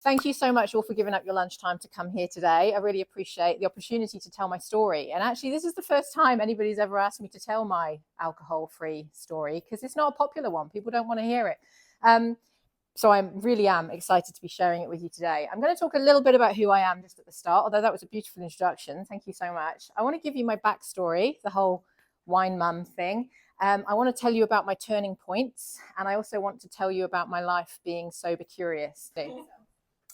thank you so much all for giving up your lunchtime to come here today. I really appreciate the opportunity to tell my story. And actually, this is the first time anybody's ever asked me to tell my alcohol-free story, because it's not a popular one. People don't want to hear it. So I really am excited to be sharing it with you today. I'm going to talk a little bit about who I am just at the start, although that was a beautiful introduction. Thank you so much. I want to give you my backstory, the whole Wine Mum thing. I want to tell you about my turning points, and I also want to tell you about my life being sober curious.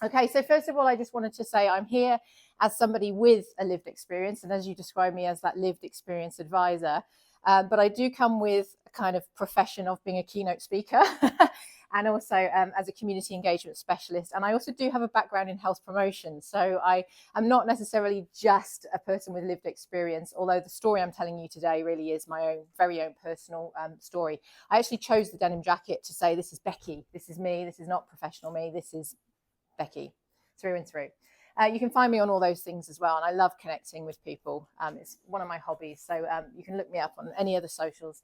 Okay, so first of all, I just wanted to say I'm here as somebody with a lived experience, and as you describe me as that lived experience advisor, but I do come with a kind of profession of being a keynote speaker and also as a community engagement specialist. And I also do have a background in health promotion. So I am not necessarily just a person with lived experience, although the story I'm telling you today really is my own, very own personal story. I actually chose the denim jacket to say, this is Becky, this is me, this is not professional me, this is Becky, through and through. You can find me on all those things as well. And I love connecting with people. It's one of my hobbies. So you can look me up on any other socials.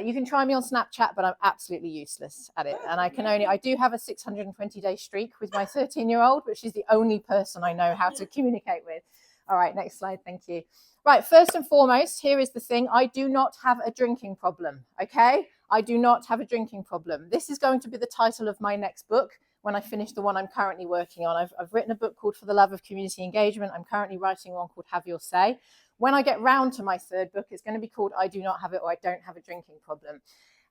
You can try me on Snapchat, but I'm absolutely useless at it. And I do have a 620-day streak with my 13-year-old, which is the only person I know how to communicate with. All right, next slide. Thank you. Right, first and foremost, here is the thing. I do not have a drinking problem, okay? I do not have a drinking problem. This is going to be the title of my next book when I finish the one I'm currently working on. I've written a book called For the Love of Community Engagement. I'm currently writing one called Have Your Say. When I get round to my third book, it's going to be called I Do Not Have It, or I Don't Have a Drinking Problem.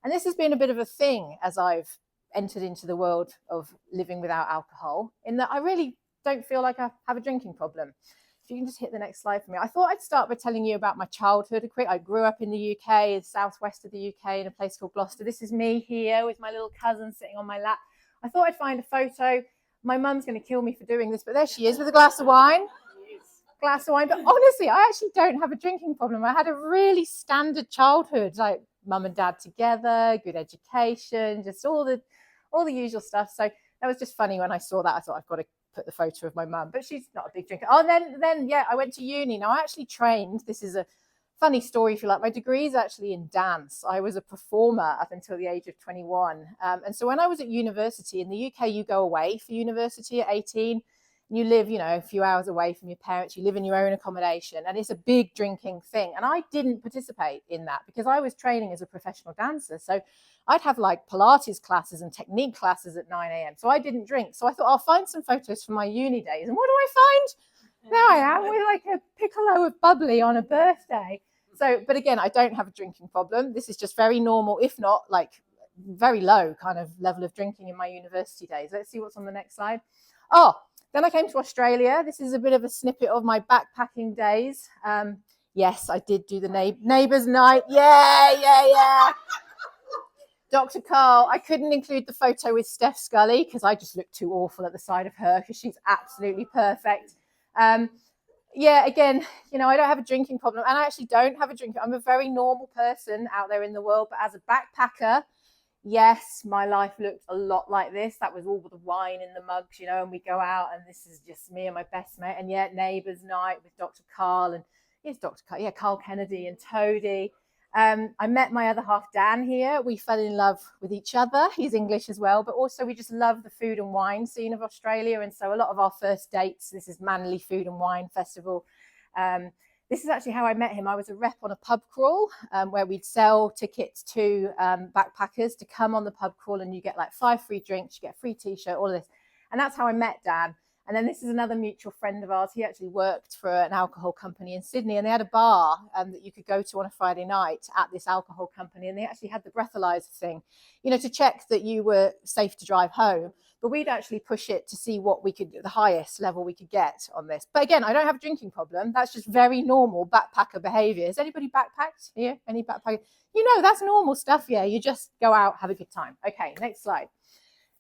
And this has been a bit of a thing as I've entered into the world of living without alcohol, in that I really don't feel like I have a drinking problem. If you can just hit the next slide for me. I thought I'd start by telling you about my childhood. I grew up in the UK, the southwest of the UK, in a place called Gloucester. This is me here with my little cousin sitting on my lap. I thought I'd find a photo. My mum's going to kill me for doing this, but there she is with a glass of wine. But honestly, I actually don't have a drinking problem. I had a really standard childhood, like mum and dad together, good education, just all the usual stuff. So that was just funny when I saw that. I thought, I've got to put the photo of my mum, but she's not a big drinker. Oh, then yeah, I went to uni. Now I actually trained. This is a funny story, if you like. My degree is actually in dance. I was a performer up until the age of 21. And so when I was at university in the UK, you go away for university at 18. You live, a few hours away from your parents. You live in your own accommodation, and it's a big drinking thing. And I didn't participate in that because I was training as a professional dancer. So I'd have like Pilates classes and technique classes at 9 a.m. So I didn't drink. So I thought I'll find some photos from my uni days. And what do I find? There I am with like a piccolo of bubbly on a birthday. So, but again, I don't have a drinking problem. This is just very normal, if not like very low kind of level of drinking in my university days. Let's see what's on the next slide. Oh, then I came to Australia. This is a bit of a snippet of my backpacking days. Yes, I did do the neighbours night. Yeah. Dr. Carl, I couldn't include the photo with Steph Scully because I just looked too awful at the side of her because she's absolutely perfect. Yeah, again, I don't have a drinking problem, and I actually don't have a drink. I'm a very normal person out there in the world, but as a backpacker, yes, my life looked a lot like this. That was all the wine in the mugs, and we go out, and this is just me and my best mate, and yet neighbours night with Dr. Carl, and Carl Kennedy and Toadie. I met my other half, Dan, here. We fell in love with each other. He's English as well, but also we just love the food and wine scene of Australia. And so a lot of our first dates, this is Manly Food and Wine Festival. This is actually how I met him. I was a rep on a pub crawl where we'd sell tickets to backpackers to come on the pub crawl, and you get like 5 free drinks, you get a free t-shirt, all of this. And that's how I met Dan. And then this is another mutual friend of ours. He actually worked for an alcohol company in Sydney, and they had a bar that you could go to on a Friday night at this alcohol company. And they actually had the breathalyzer thing, to check that you were safe to drive home. But we'd actually push it to see what we could, the highest level we could get on this. But again, I don't have a drinking problem. That's just very normal backpacker behavior. Has anybody backpacked here? Any backpacker? That's normal stuff. Yeah, you just go out, have a good time. Okay, next slide.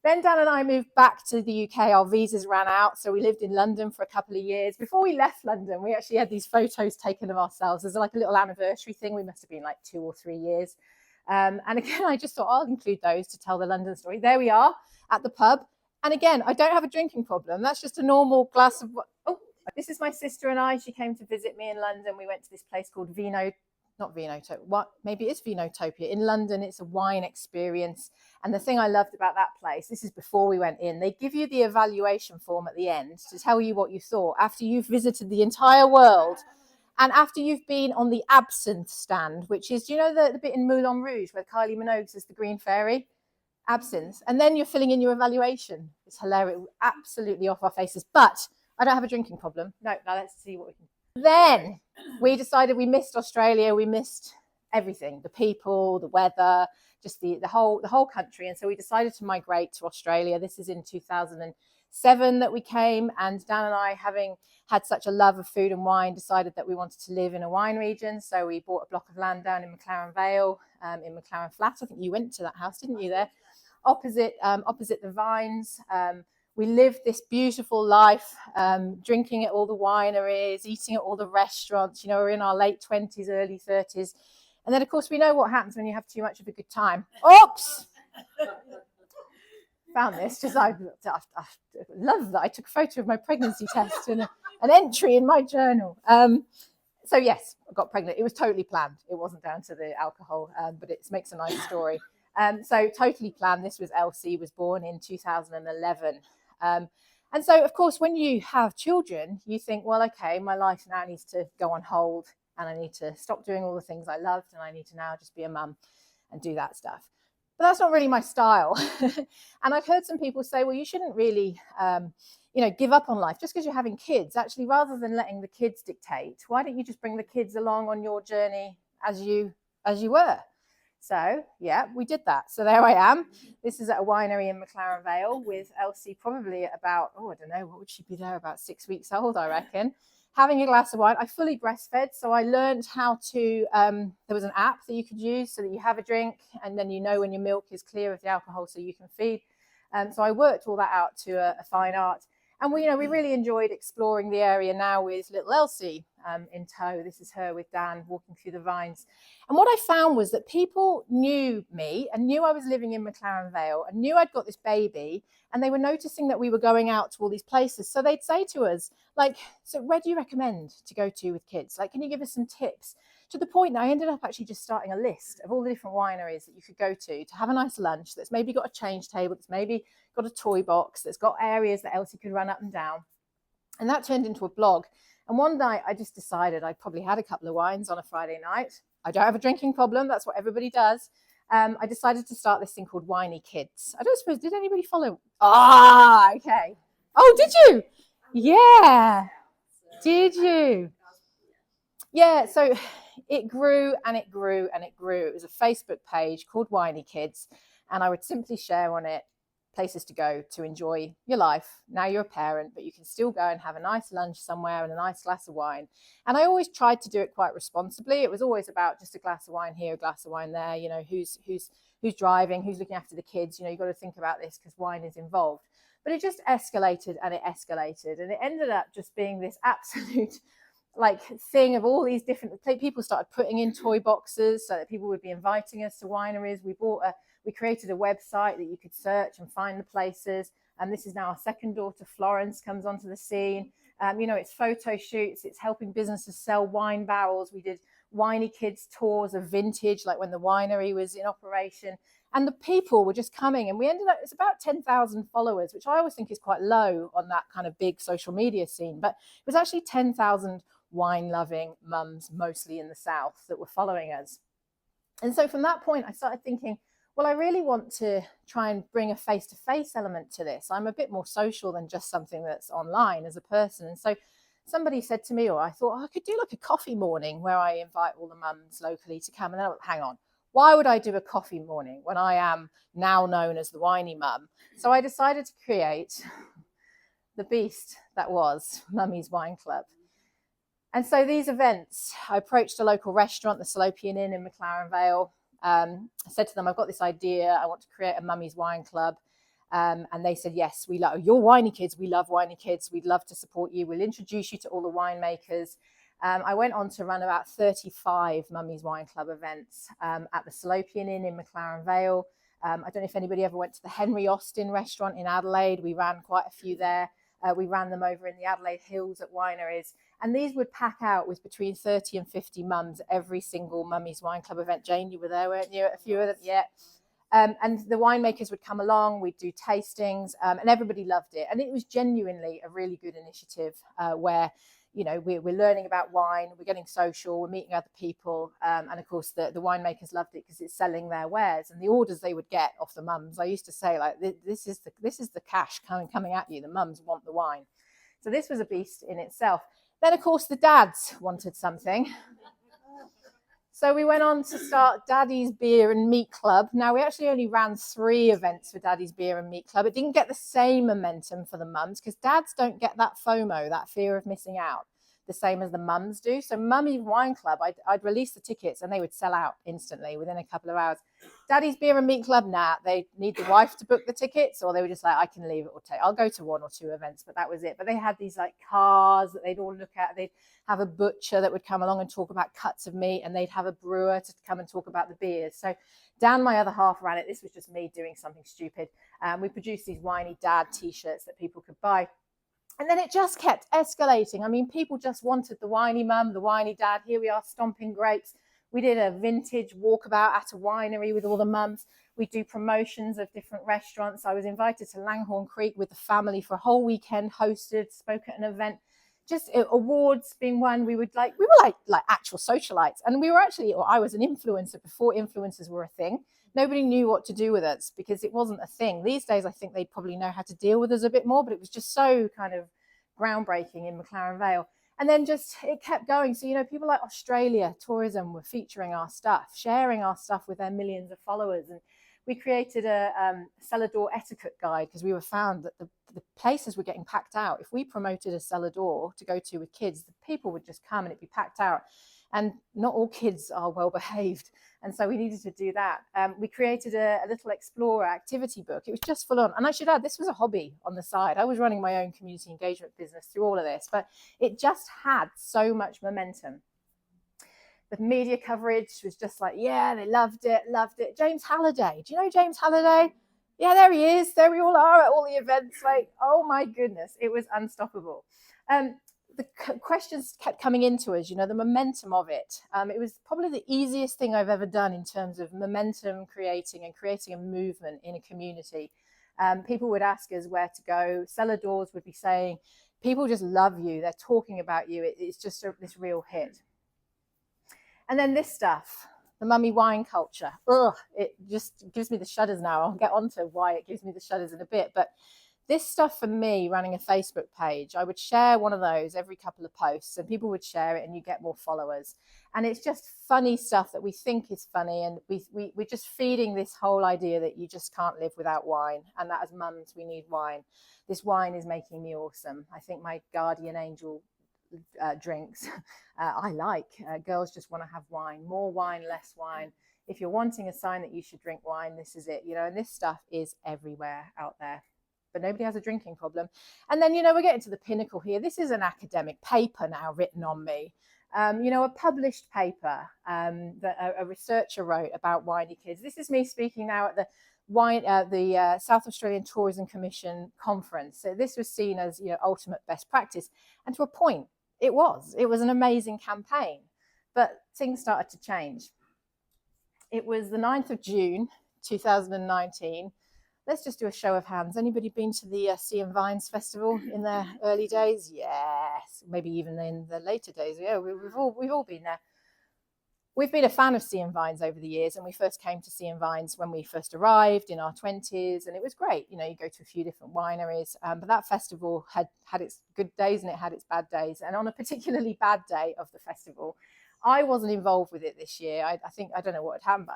Then Dan and I moved back to the UK. Our visas ran out, so we lived in London for a couple of years. Before we left London, we actually had these photos taken of ourselves. There's like a little anniversary thing. We must have been like 2 or 3 years. And again, I just thought I'll include those to tell the London story. There we are at the pub. And again, I don't have a drinking problem. That's just a normal glass of... Oh, this is my sister and I. She came to visit me in London. We went to this place called not Vinotopia, what, maybe it's Vinotopia. In London, it's a wine experience. And the thing I loved about that place, this is before we went in, they give you the evaluation form at the end to tell you what you thought after you've visited the entire world. And after you've been on the absinthe stand, which is, you know, the bit in Moulin Rouge where Kylie Minogue says the green fairy? Absinthe. And then you're filling in your evaluation. It's hilarious. Absolutely off our faces. But I don't have a drinking problem. No, now let's see what we can. Then we decided we missed Australia. We missed everything, the people, the weather, just the whole country. And so we decided to migrate to Australia. This is in 2007 that we came. And Dan and I, having had such a love of food and wine, decided that we wanted to live in a wine region. So we bought a block of land down in McLaren Vale, in McLaren Flat. I think you went to that house, didn't you, there? Opposite the vines. We lived this beautiful life, drinking at all the wineries, eating at all the restaurants. You know, we're in our late 20s, early 30s. And then, of course, we know what happens when you have too much of a good time. Oops! Found this. Just I love that I took a photo of my pregnancy test and an entry in my journal. So yes, I got pregnant. It was totally planned. It wasn't down to the alcohol, but it makes a nice story. So totally planned. This was Elsie, was born in 2011. And so, of course, when you have children, you think, well, okay, my life now needs to go on hold and I need to stop doing all the things I loved and I need to now just be a mum and do that stuff. But that's not really my style. And I've heard some people say, well, you shouldn't really, give up on life just because you're having kids. Actually, rather than letting the kids dictate, why don't you just bring the kids along on your journey as you were? So, yeah, we did that. So there I am. This is at a winery in McLaren Vale with Elsie, probably at about, I don't know, what would she be there? About 6 weeks old, I reckon. Having a glass of wine. I fully breastfed, so I learned how to, there was an app that you could use so that you have a drink and then you know when your milk is clear of the alcohol so you can feed. So I worked all that out to a fine art. And we really enjoyed exploring the area now with little Elsie in tow. This is her with Dan walking through the vines. And what I found was that people knew me and knew I was living in McLaren Vale and knew I'd got this baby. And they were noticing that we were going out to all these places. So they'd say to us, like, so where do you recommend to go to with kids? Like, can you give us some tips? To the point that I ended up actually just starting a list of all the different wineries that you could go to have a nice lunch that's maybe got a change table, that's maybe got a toy box, that's got areas that Elsie could run up and down. And that turned into a blog. And one night I just decided I'd probably had a couple of wines on a Friday night. I don't have a drinking problem. That's what everybody does. I decided to start this thing called Winey Kids. I don't suppose, did anybody follow? Ah, okay. Oh, did you? Yeah. Did you? Yeah, so it grew and it grew and it grew. It was a Facebook page called Winey Kids, and I would simply share on it places to go to enjoy your life. Now you're a parent, but you can still go and have a nice lunch somewhere and a nice glass of wine. And I always tried to do it quite responsibly. It was always about just a glass of wine here, a glass of wine there. You know, who's driving, who's looking after the kids. You know, you've got to think about this because wine is involved. But it just escalated and it escalated, and it ended up just being this absolute thing of all these different people started putting in toy boxes so that people would be inviting us to wineries. We created a website that you could search and find the places. And this is now our second daughter, Florence, comes onto the scene. It's photo shoots. It's helping businesses sell wine barrels. We did Winey Kids tours of vintage, like when the winery was in operation. And the people were just coming. And we ended up, it's about 10,000 followers, which I always think is quite low on that kind of big social media scene. But it was actually 10,000 wine-loving mums, mostly in the South, that were following us. And so from that point, I started thinking, well, I really want to try and bring a face-to-face element to this. I'm a bit more social than just something that's online as a person. And so somebody said to me, or I thought, I could do like a coffee morning where I invite all the mums locally to come. And then I went, hang on, why would I do a coffee morning when I am now known as the Winey Mum? So I decided to create the beast that was Mummy's Wine Club. And so these events, I approached a local restaurant, the Salopian Inn in McLaren Vale. I said to them, I've got this idea. I want to create a Mummy's Wine Club. And they said, yes, we love your Winey Kids. We love Winey Kids. We'd love to support you. We'll introduce you to all the winemakers. I went on to run about 35 Mummy's Wine Club events at the Salopian Inn in McLaren Vale. I don't know if anybody ever went to the Henry Austin restaurant in Adelaide. We ran quite a few there. We ran them over in the Adelaide Hills at wineries. And these would pack out with between 30 and 50 mums every single Mummy's Wine Club event. Jane, you were there, weren't you? A few of them, yeah. And the winemakers would come along, we'd do tastings, and everybody loved it. And it was genuinely a really good initiative where, you know, we're learning about wine, we're getting social, we're meeting other people. And of course, the winemakers loved it because it's selling their wares. And the orders they would get off the mums, I used to say, like, this is the cash coming at you. The mums want the wine. So this was a beast in itself. Then, of course, the dads wanted something. So we went on to start Daddy's Beer and Meat Club. Now, we actually only ran 3 events for Daddy's Beer and Meat Club. It didn't get the same momentum for the mums because dads don't get that FOMO, that fear of missing out, the same as the mums do. So Mummy Wine Club, I'd release the tickets and they would sell out instantly within a couple of hours. Daddy's Beer and Meat Club, nah, they need the wife to book the tickets, or they were just like, I can leave it or take. I'll go to 1 or 2 events, but that was it. But they had these like cars that they'd all look at. They'd have a butcher that would come along and talk about cuts of meat, and they'd have a brewer to come and talk about the beers. So Dan, my other half, ran it. This was just me doing something stupid. We produced these Winey Dad t-shirts that people could buy. And then it just kept escalating. I mean, people just wanted the Winey Mum, the Winey Dad. Here we are stomping grapes. We did a vintage walkabout at a winery with all the mums. We do promotions of different restaurants. I was invited to Langhorne Creek with the family for a whole weekend, hosted, spoke at an event. Just awards being won. We were like actual socialites. And we were actually, or I was an influencer before influencers were a thing. Nobody knew what to do with us because it wasn't a thing. These days, I think they'd probably know how to deal with us a bit more, but it was just so kind of groundbreaking in McLaren Vale. And then just it kept going. So, you know, people like Australia Tourism were featuring our stuff, sharing our stuff with their millions of followers. And we created a cellar door etiquette guide because we were found that the places were getting packed out. If we promoted a cellar door to go to with kids, the people would just come and it'd be packed out. And not all kids are well behaved. And so we needed to do that. We created a little explorer activity book. It was just full on. And I should add, this was a hobby on the side. I was running my own community engagement business through all of this, but it just had so much momentum. The media coverage was just like, yeah, they loved it. James Halliday. Do you know James Halliday? Yeah, there he is. There we all are at all the events. Like, oh my goodness, it was unstoppable. The questions kept coming into us, you know, the momentum of it. It was probably the easiest thing I've ever done in terms of momentum creating a movement in a community. People would ask us where to go. Cellar doors would be saying, people just love you. They're talking about you. It's just this real hit. And then this stuff, the mummy wine culture. Ugh, it just gives me the shudders now. I'll get on to why it gives me the shudders in a bit. But this stuff for me, running a Facebook page, I would share one of those every couple of posts and people would share it and you get more followers. And it's just funny stuff that we think is funny. And we're just feeding this whole idea that you just can't live without wine. And that as mums, we need wine. This wine is making me awesome. I think my guardian angel drinks I like. Girls just want to have wine, more wine, less wine. If you're wanting a sign that you should drink wine, this is it, you know, and this stuff is everywhere out there. But nobody has a drinking problem. And then, you know, we're getting to the pinnacle here. This is an academic paper now written on me. You know, a published paper that a researcher wrote about Winey Kids. This is me speaking now at the South Australian Tourism Commission conference. So this was seen as, you know, ultimate best practice. And to a point, it was an amazing campaign. But things started to change. It was the 9th of June, 2019. Let's just do a show of hands. Anybody been to the Sea and Vines Festival in their early days? Yes, maybe even in the later days. Yeah, we've all been there. We've been a fan of Sea and Vines over the years, and we first came to Sea and Vines when we first arrived in our 20s, and it was great. You know, you go to a few different wineries, but that festival had its good days and it had its bad days. And on a particularly bad day of the festival, I wasn't involved with it this year. I think, I don't know what had happened, but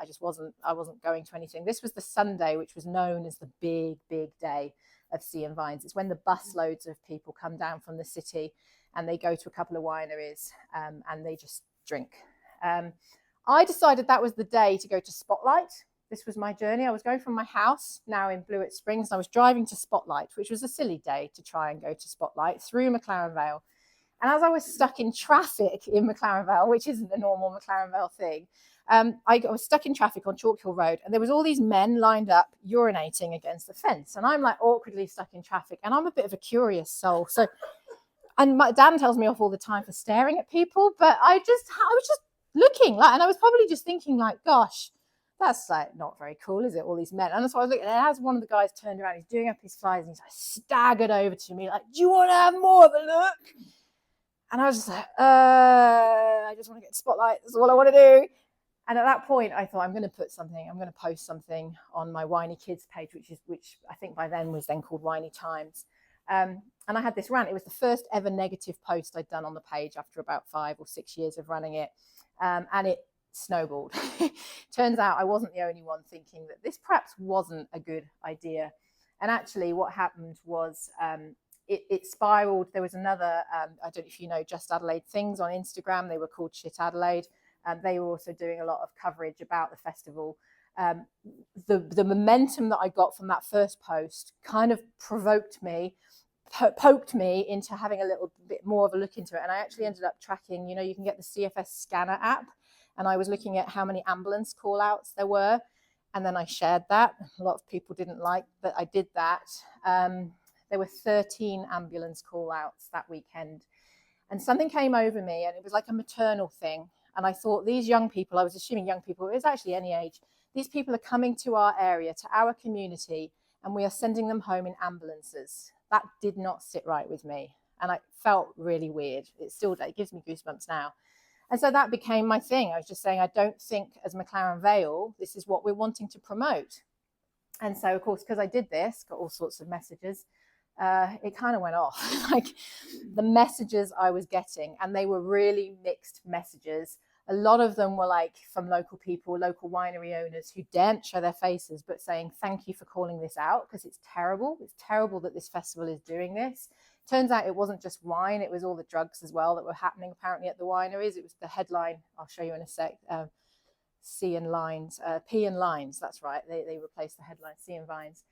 I wasn't going to anything. This was the Sunday, which was known as the big day of Sea and Vines. It's when the busloads of people come down from the city and they go to a couple of wineries and they just drink. I decided that was the day to go to Spotlight. This was my journey. I was going from my house now in Blewett Springs, and I was driving to Spotlight, which was a silly day to try and go to Spotlight through McLaren Vale. And as I was stuck in traffic in McLaren Vale, which isn't a normal McLaren Vale thing, I was stuck in traffic on Chalk Hill Road, and there was all these men lined up urinating against the fence, and I'm like awkwardly stuck in traffic, and I'm a bit of a curious soul. So, and my dad tells me off all the time for staring at people, but I was just looking like, and I was probably just thinking like, gosh, that's like not very cool, is it? All these men. And so I was looking, and as one of the guys turned around, he's doing up his flies, and he's like staggered over to me, like, do you want to have more of a look? And I was just like, I just want to get spotlight. That's all I want to do. And at that point, I thought, I'm going to post something on my Winey Kids page, which I think by then was then called Winey Times. And I had this rant. It was the first ever negative post I'd done on the page after about 5 or 6 years of running it. And it snowballed. Turns out I wasn't the only one thinking that this perhaps wasn't a good idea. And actually what happened was it spiraled. There was another, I don't know if you know Just Adelaide Things on Instagram. They were called Shit Adelaide. They were also doing a lot of coverage about the festival. The momentum that I got from that first post kind of poked me into having a little bit more of a look into it. And I actually ended up tracking, you can get the CFS scanner app, and I was looking at how many ambulance call outs there were. And then I shared that. A lot of people didn't like that I did that. There were 13 ambulance call outs that weekend. And something came over me, and it was like a maternal thing. And I thought, these young people, I was assuming young people, it was actually any age, these people are coming to our area, to our community, and we are sending them home in ambulances. That did not sit right with me. And I felt really weird. It gives me goosebumps now. And so that became my thing. I was just saying, I don't think as McLaren Vale, this is what we're wanting to promote. And so, of course, because I did this, got all sorts of messages, it kind of went off. Like the messages I was getting, and they were really mixed messages. A lot of them were like from local people, local winery owners who daren't show their faces, but saying, thank you for calling this out, because it's terrible. It's terrible that this festival is doing this. Turns out it wasn't just wine, it was all the drugs as well that were happening apparently at the wineries. It was the headline, I'll show you in a sec, P and lines, that's right. They replaced the headline, C and vines.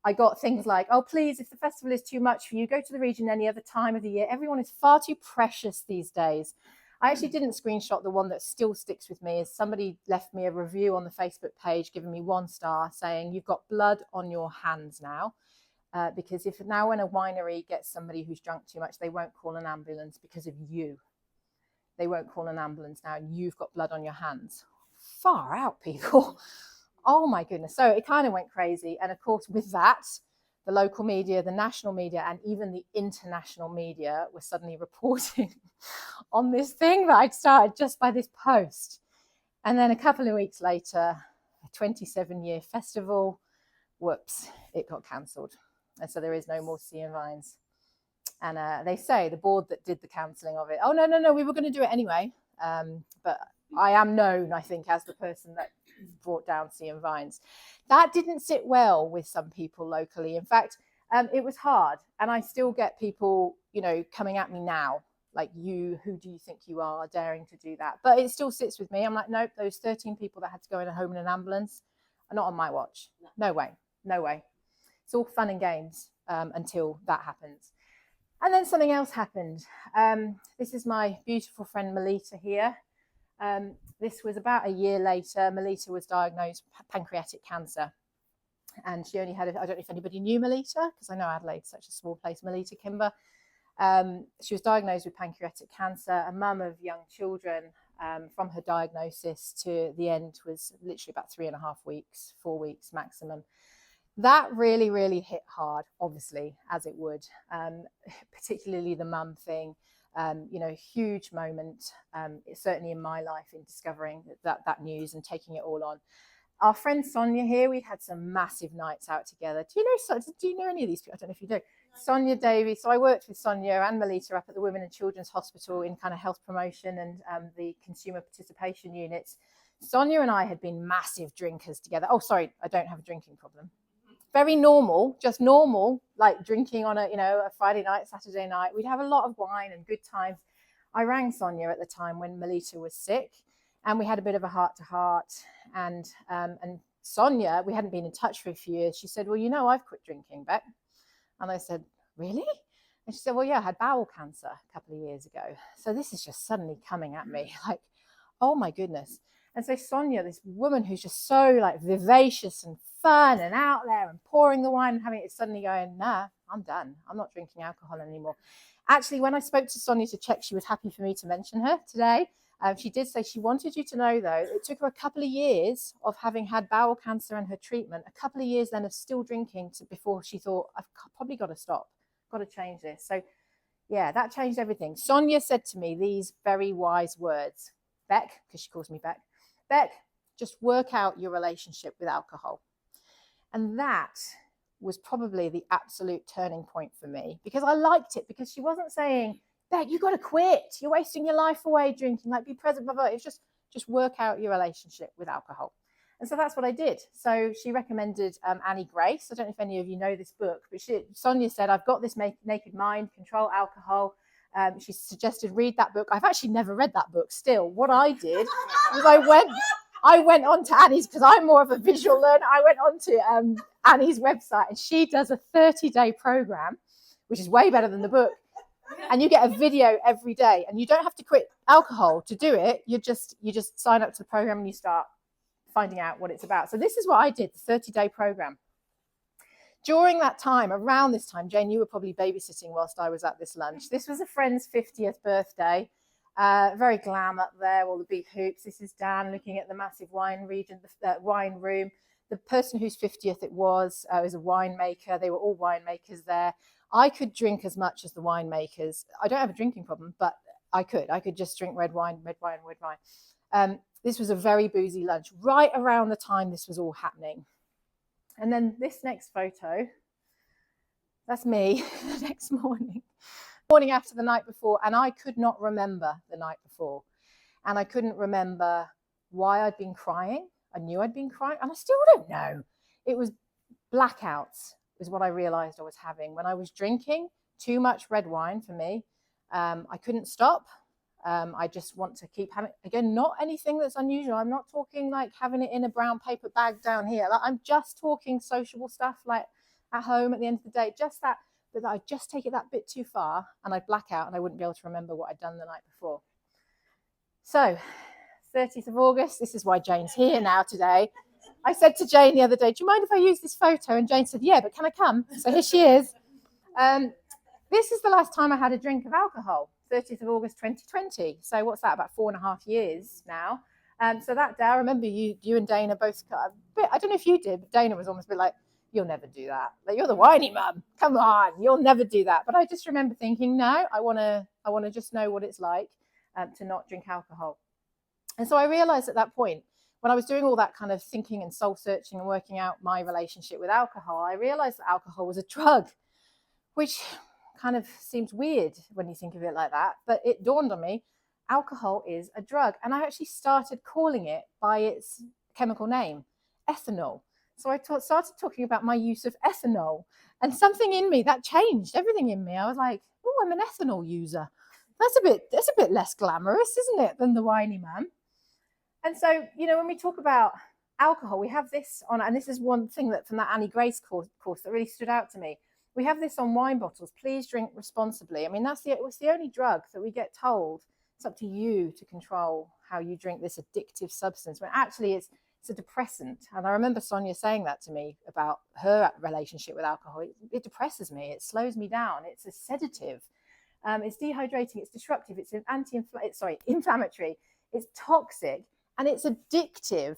I got things like, oh, please, if the festival is too much for you, go to the region any other time of the year. Everyone is far too precious these days. I actually didn't screenshot the one that still sticks with me, is somebody left me a review on the Facebook page, giving me 1 star, saying, you've got blood on your hands now. Because if now when a winery gets somebody who's drunk too much, they won't call an ambulance because of you. They won't call an ambulance now. You've got blood on your hands. Far out, people. Oh my goodness. So it kind of went crazy. And of course, with that, the local media, the national media, and even the international media were suddenly reporting on this thing that I'd started just by this post. And then a couple of weeks later, a 27-year festival, whoops, it got cancelled. And so there is no more Sea and Vines. And they say, the board that did the cancelling of it, oh, no, we were going to do it anyway. But I am known, I think, as the person that brought down Sea and Vines. That didn't sit well with some people locally. In fact, it was hard. And I still get people, coming at me now, like, who do you think you are daring to do that? But it still sits with me. I'm like, nope, those 13 people that had to go in a home in an ambulance are not on my watch. No way. It's all fun and games until that happens. And then something else happened. This is my beautiful friend Melita here. This was about a year later. Melita was diagnosed with pancreatic cancer. And she only had, I don't know if anybody knew Melita, because I know Adelaide's such a small place, Melita Kimber. She was diagnosed with pancreatic cancer, a mum of young children. From her diagnosis to the end was literally about 3.5 weeks, 4 weeks maximum. That really, really hit hard, obviously, as it would, particularly the mum thing. Huge moment, certainly in my life, in discovering that news and taking it all on. Our friend Sonia here, we had some massive nights out together. Do you know any of these people? I don't know if you do. Sonia Davies. So I worked with Sonia and Melita up at the Women and Children's Hospital in kind of health promotion and the consumer participation units. Sonia and I had been massive drinkers together. Oh, sorry, I don't have a drinking problem. Very normal, just normal, like drinking on a Friday night, Saturday night. We'd have a lot of wine and good times. I rang Sonia at the time when Melita was sick, and we had a bit of a heart-to-heart. And Sonia, we hadn't been in touch for a few years. She said, well, I've quit drinking, Beck. And I said, really? And she said, well, yeah, I had bowel cancer a couple of years ago. So this is just suddenly coming at me like, oh my goodness. And so Sonia, this woman who's just so like vivacious and fun and out there and pouring the wine and having it, suddenly going, nah, I'm done. I'm not drinking alcohol anymore. Actually, when I spoke to Sonia to check, she was happy for me to mention her today. She did say she wanted you to know, though, it took her a couple of years of having had bowel cancer and her treatment, a couple of years then of still drinking before she thought, I've probably got to stop, got to change this. So yeah, that changed everything. Sonia said to me these very wise words, Beck, because she calls me Beck, Beck, just work out your relationship with alcohol. And that was probably the absolute turning point for me, because I liked it, because she wasn't saying, Beck, you got to quit. You're wasting your life away drinking, like be present, blah, blah. It's just work out your relationship with alcohol. And so that's what I did. So she recommended Annie Grace. I don't know if any of you know this book, but Sonia said, I've got this Naked Mind, Control Alcohol. She suggested read that book. I've actually never read that book still. What I did was I went on to Annie's, because I'm more of a visual learner. I went on to Annie's website, and she does a 30-day program, which is way better than the book. And you get a video every day, and you don't have to quit alcohol to do it. You just sign up to the program and you start finding out what it's about. So this is what I did, the 30-day program. During that time, around this time, Jane, you were probably babysitting whilst I was at this lunch. This was a friend's 50th birthday. Very glam up there, all the big hoops. This is Dan looking at the massive wine region, the wine room. The person whose 50th it was a winemaker. They were all winemakers there. I could drink as much as the winemakers. I don't have a drinking problem, but I could just drink red wine. This was a very boozy lunch, right around the time this was all happening. And then this next photo, that's me the next morning after the night before, and I could not remember the night before. And I couldn't remember why I'd been crying. I knew I'd been crying, and I still don't know. It was blackouts is what I realized I was having. When I was drinking too much red wine for me, I couldn't stop. I just want to keep having, again, not anything that's unusual. I'm not talking like having it in a brown paper bag down here. Like, I'm just talking sociable stuff, like at home at the end of the day, just that, but I'd just take it that bit too far and I'd black out and I wouldn't be able to remember what I'd done the night before. So 30th of August, this is why Jane's here now today. I said to Jane the other day, do you mind if I use this photo? And Jane said, yeah, but can I come? So here she is. This is the last time I had a drink of alcohol, 30th of August 2020. So what's that, about 4.5 years now? So that day, I remember you and Dana both got a bit, I don't know if you did, but Dana was almost a bit like, you'll never do that. Like, you're the Winey Mum. Come on, you'll never do that. But I just remember thinking, no, I want to just know what it's like to not drink alcohol. And so I realized at that point, when I was doing all that kind of thinking and soul searching and working out my relationship with alcohol, I realized that alcohol was a drug, which kind of seems weird when you think of it like that. But it dawned on me, alcohol is a drug. And I actually started calling it by its chemical name, ethanol. So I started talking about my use of ethanol, and something in me that changed everything in me. I was like, oh, I'm an ethanol user. That's a bit less glamorous, isn't it, than the Winey Mum? And so, when we talk about alcohol, we have this on, and this is one thing that from that Annie Grace course that really stood out to me. We have this on wine bottles. Please drink responsibly. I mean, it's the only drug that we get told it's up to you to control how you drink this addictive substance, when actually it's a depressant. And I remember Sonia saying that to me about her relationship with alcohol. It depresses me. It slows me down. It's a sedative. It's dehydrating. It's disruptive. It's inflammatory. It's toxic. And it's addictive.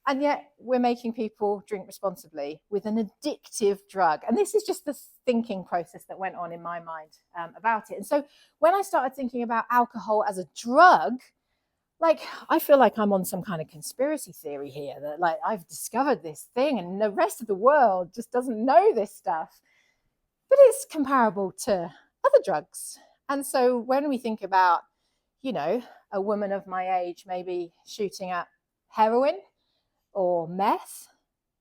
And yet we're making people drink responsibly with an addictive drug. And this is just the thinking process that went on in my mind about it. And so when I started thinking about alcohol as a drug, like, I feel like I'm on some kind of conspiracy theory here, that like I've discovered this thing and the rest of the world just doesn't know this stuff. But it's comparable to other drugs. And so when we think about, a woman of my age maybe shooting at heroin or meth,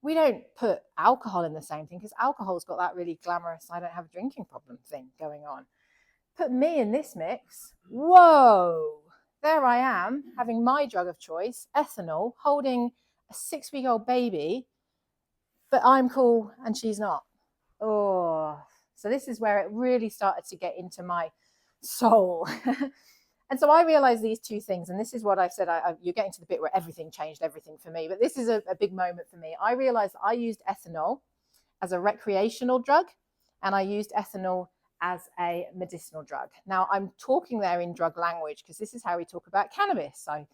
we don't put alcohol in the same thing, because alcohol's got that really glamorous, I don't have a drinking problem thing going on. Put me in this mix, whoa, there I am having my drug of choice, ethanol, holding a 6-week-old baby, but I'm cool and she's not. Oh, so this is where it really started to get into my soul. And so I realized these two things, and this is what I said, you're getting to the bit where everything changed everything for me, but this is a big moment for me. I realized I used ethanol as a recreational drug, and I used ethanol as a medicinal drug. Now, I'm talking there in drug language because this is how we talk about cannabis. I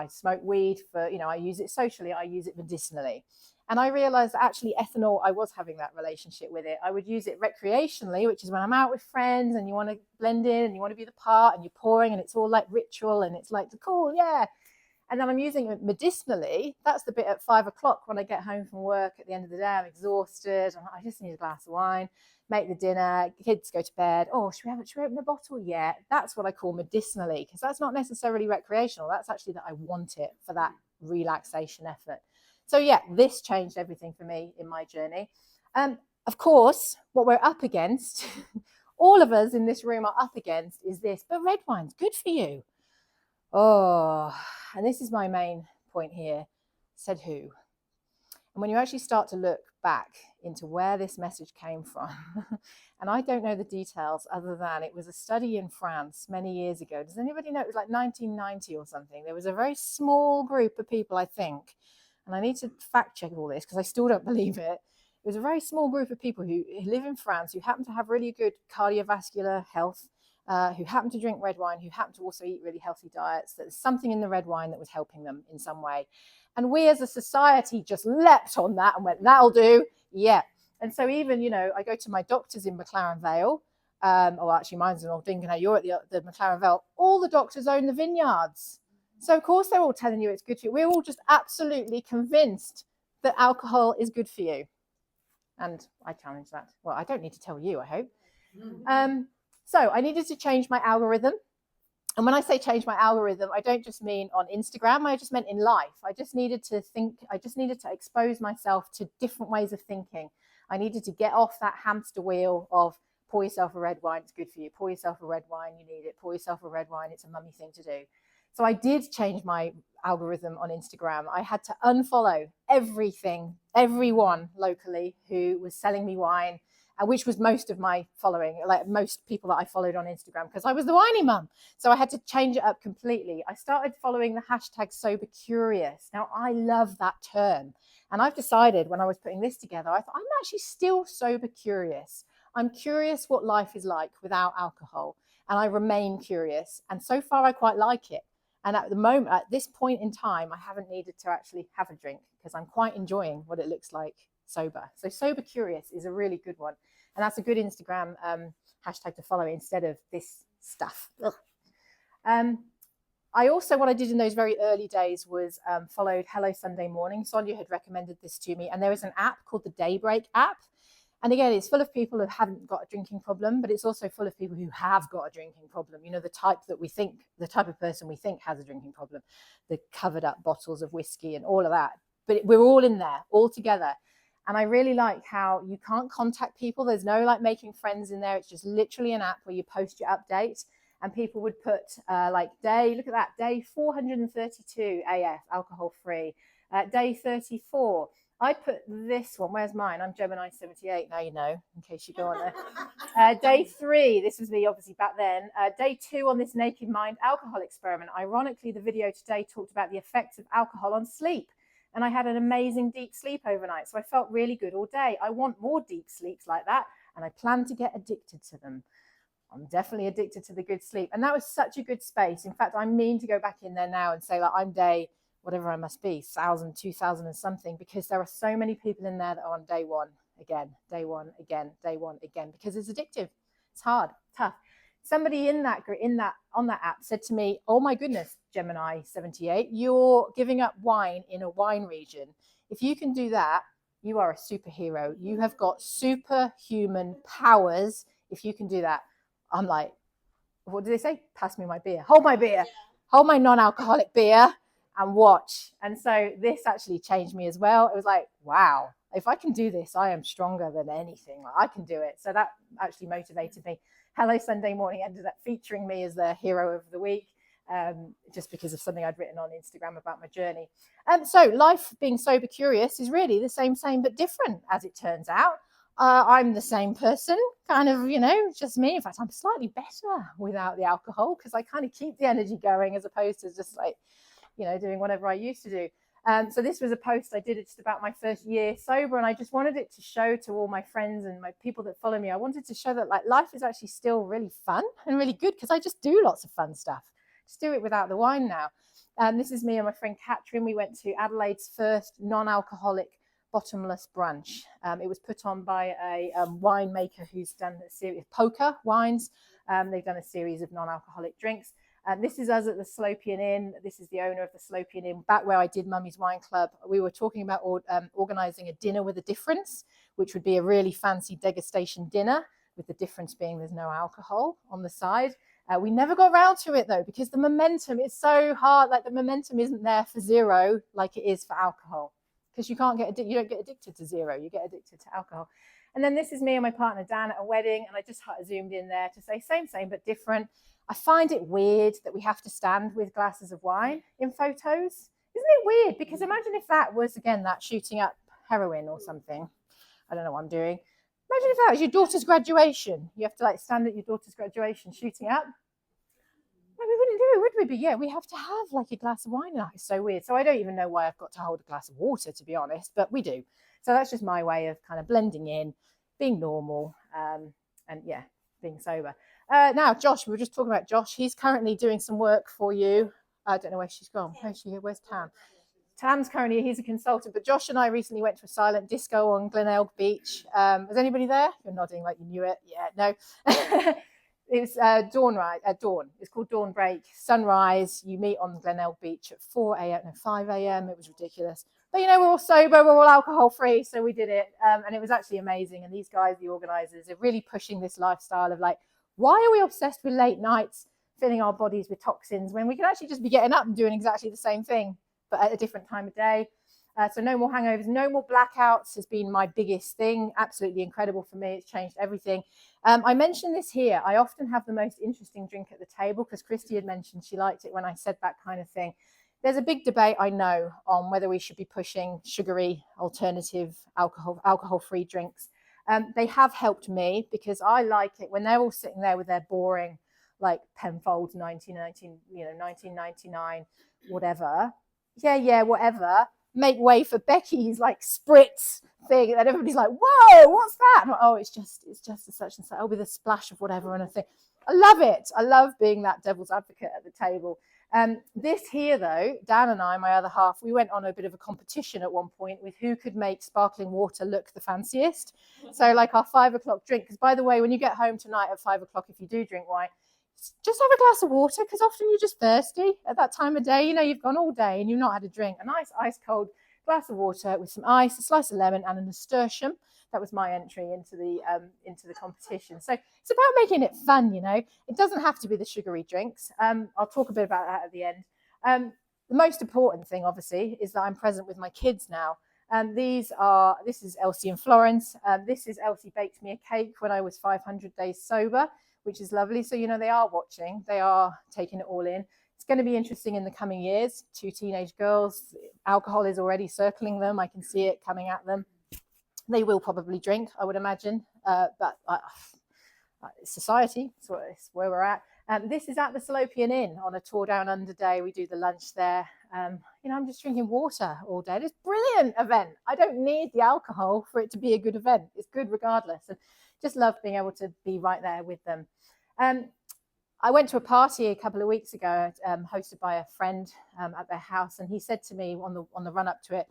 smoke weed for, I use it socially, I use it medicinally. And I realized that actually ethanol, I was having that relationship with it. I would use it recreationally, which is when I'm out with friends and you want to blend in and you want to be the part and you're pouring and it's all like ritual and it's like, cool, yeah. And then I'm using it medicinally. That's the bit at 5 o'clock when I get home from work at the end of the day. I'm exhausted. I just need a glass of wine, make the dinner, kids go to bed. Oh, should we open a bottle? Yeah, that's what I call medicinally, because that's not necessarily recreational. That's actually that I want it for that relaxation effort. So yeah, this changed everything for me in my journey. Of course, what we're up against, all of us in this room are up against is this, but red wine's good for you. Oh, and this is my main point here, said who? And when you actually start to look back into where this message came from, and I don't know the details other than it was a study in France many years ago. Does anybody know? It was like 1990 or something. There was a very small group of people, I think, and I need to fact check all this because I still don't believe it. It was a very small group of people who live in France who happen to have really good cardiovascular health, who happen to drink red wine, who happen to also eat really healthy diets. There's something in the red wine that was helping them in some way. And we as a society just leapt on that and went, that'll do. Yeah. And so even, I go to my doctors in McLaren Vale. Actually, mine's in Old Dinkenhoe. You're at the McLaren Vale. All the doctors own the vineyards. So, of course, they're all telling you it's good for you. We're all just absolutely convinced that alcohol is good for you. And I challenge that. Well, I don't need to tell you, I hope. So I needed to change my algorithm. And when I say change my algorithm, I don't just mean on Instagram. I just meant in life. I just needed to expose myself to different ways of thinking. I needed to get off that hamster wheel of pour yourself a red wine, it's good for you. Pour yourself a red wine, you need it. Pour yourself a red wine, it's a mummy thing to do. So I did change my algorithm on Instagram. I had to unfollow everyone locally who was selling me wine, which was most of my following, like most people that I followed on Instagram, because I was the Winey Mum. So I had to change it up completely. I started following the hashtag sober curious. Now, I love that term. And I've decided when I was putting this together, I thought I'm actually still sober curious. I'm curious what life is like without alcohol. And I remain curious. And so far, I quite like it. And at the moment, at this point in time, I haven't needed to actually have a drink because I'm quite enjoying what it looks like sober. So sober curious is a really good one. And that's a good Instagram hashtag to follow instead of this stuff. What I did in those very early days was followed Hello Sunday Morning. Sonia had recommended this to me. And there is an app called the Daybreak app. And again, it's full of people who haven't got a drinking problem, but it's also full of people who have got a drinking problem. The type of person we think has a drinking problem, the covered up bottles of whiskey and all of that. But we're all in there, all together. And I really like how you can't contact people. There's no like making friends in there. It's just literally an app where you post your update and people would put look at that, day 432 AF, alcohol free, day 34. I put this one, where's mine? I'm Gemini 78, now you know, in case you go on there. Day 3, this was me obviously back then. Day 2 on this Naked Mind alcohol experiment. Ironically, the video today talked about the effects of alcohol on sleep. And I had an amazing deep sleep overnight. So I felt really good all day. I want more deep sleeps like that. And I plan to get addicted to them. I'm definitely addicted to the good sleep. And that was such a good space. In fact, I mean to go back in there now and say, like, I'm day, whatever I must be, 1,000, 2,000 and something, because there are so many people in there that are on day one again, day one again, day one again, because it's addictive. It's hard, tough. Somebody on that app said to me, oh my goodness, Gemini 78, you're giving up wine in a wine region. If you can do that, you are a superhero. You have got superhuman powers if you can do that. I'm like, what did they say? Pass me my beer. Hold my beer. Hold my non-alcoholic beer and watch. And so this actually changed me as well. It was like, wow, if I can do this, I am stronger than anything. Like, I can do it. So that actually motivated me. Hello Sunday Morning ended up featuring me as the hero of the week, just because of something I'd written on Instagram about my journey. So life being sober curious is really the same but different, as it turns out. I'm the same person, kind of, just me. In fact, I'm slightly better without the alcohol because I kind of keep the energy going as opposed to just like, doing whatever I used to do. So this was a post I did just about my first year sober, and I just wanted it to show to all my friends and my people that follow me. I wanted to show that like life is actually still really fun and really good because I just do lots of fun stuff. Just do it without the wine now. This is me and my friend Catherine. We went to Adelaide's first non-alcoholic bottomless brunch. It was put on by a winemaker who's done a series of poker wines. They've done a series of non-alcoholic drinks. This is us at the Slopian Inn. This is the owner of the Slopian Inn. Back where I did Mummy's Wine Club, we were talking about organising a dinner with a difference, which would be a really fancy degustation dinner, with the difference being there's no alcohol on the side. We never got round to it though, because the momentum is so hard. Like the momentum isn't there for zero like it is for alcohol, because you don't get addicted to zero, you get addicted to alcohol. And then this is me and my partner Dan at a wedding, and I just zoomed in there to say same but different. I find it weird that we have to stand with glasses of wine in photos. Isn't it weird? Because imagine if that was, again, that shooting up heroin or something. I don't know what I'm doing. Imagine if that was your daughter's graduation. You have to like stand at your daughter's graduation shooting up. No, we wouldn't do it, would we? But yeah, we have to have like a glass of wine now. It's so weird. So I don't even know why I've got to hold a glass of water, to be honest, but we do. So that's just my way of kind of blending in, being normal, and yeah, being sober. Now, Josh, we were just talking about Josh. He's currently doing some work for you. I don't know where she's gone. Where's she? Where's Tam? Tam's currently, he's a consultant, but Josh and I recently went to a silent disco on Glenelg Beach. Was anybody there? You're nodding like you knew it. Yeah, no. It's dawn. It's called Dawn Break. Sunrise. You meet on Glenelg Beach at 4 a.m. No, 5 a.m. It was ridiculous. But, we're all sober. We're all alcohol free. So we did it. And it was actually amazing. And these guys, the organisers, are really pushing this lifestyle of like, why are we obsessed with late nights, filling our bodies with toxins when we can actually just be getting up and doing exactly the same thing, but at a different time of day? So no more hangovers, no more blackouts has been my biggest thing. Absolutely incredible for me. It's changed everything. I mentioned this here. I often have the most interesting drink at the table because Christy had mentioned she liked it when I said that kind of thing. There's a big debate, I know, on whether we should be pushing sugary, alternative, alcohol-free drinks. They have helped me because I like it when they're all sitting there with their boring, like Penfolds 1999, whatever. Yeah, whatever. Make way for Becky's like spritz thing, and everybody's like, "Whoa, what's that?" Like, oh, it's just a such and such. Oh, with a splash of whatever and a thing. I love it. I love being that devil's advocate at the table. This here, though, Dan and I, my other half, we went on a bit of a competition at one point with who could make sparkling water look the fanciest. So like our 5 o'clock drink, because by the way, when you get home tonight at 5 o'clock, if you do drink wine, just have a glass of water, because often you're just thirsty at that time of day. You've gone all day and you've not had a drink. A nice ice cold glass of water with some ice, a slice of lemon and a nasturtium. That was my entry into the competition. So it's about making it fun, It doesn't have to be the sugary drinks. I'll talk a bit about that at the end. The most important thing, obviously, is that I'm present with my kids now. This is Elsie and Florence. This is Elsie baked me a cake when I was 500 days sober, which is lovely. So, they are watching. They are taking it all in. It's going to be interesting in the coming years. 2 teenage girls. Alcohol is already circling them. I can see it coming at them. They will probably drink, I would imagine, but society, it's where we're at. This is at the Slopian Inn on a tour down under day. We do the lunch there. I'm just drinking water all day. It's a brilliant event. I don't need the alcohol for it to be a good event. It's good regardless. And just love being able to be right there with them. I went to a party a couple of weeks ago, hosted by a friend at their house, and he said to me on the run up to it,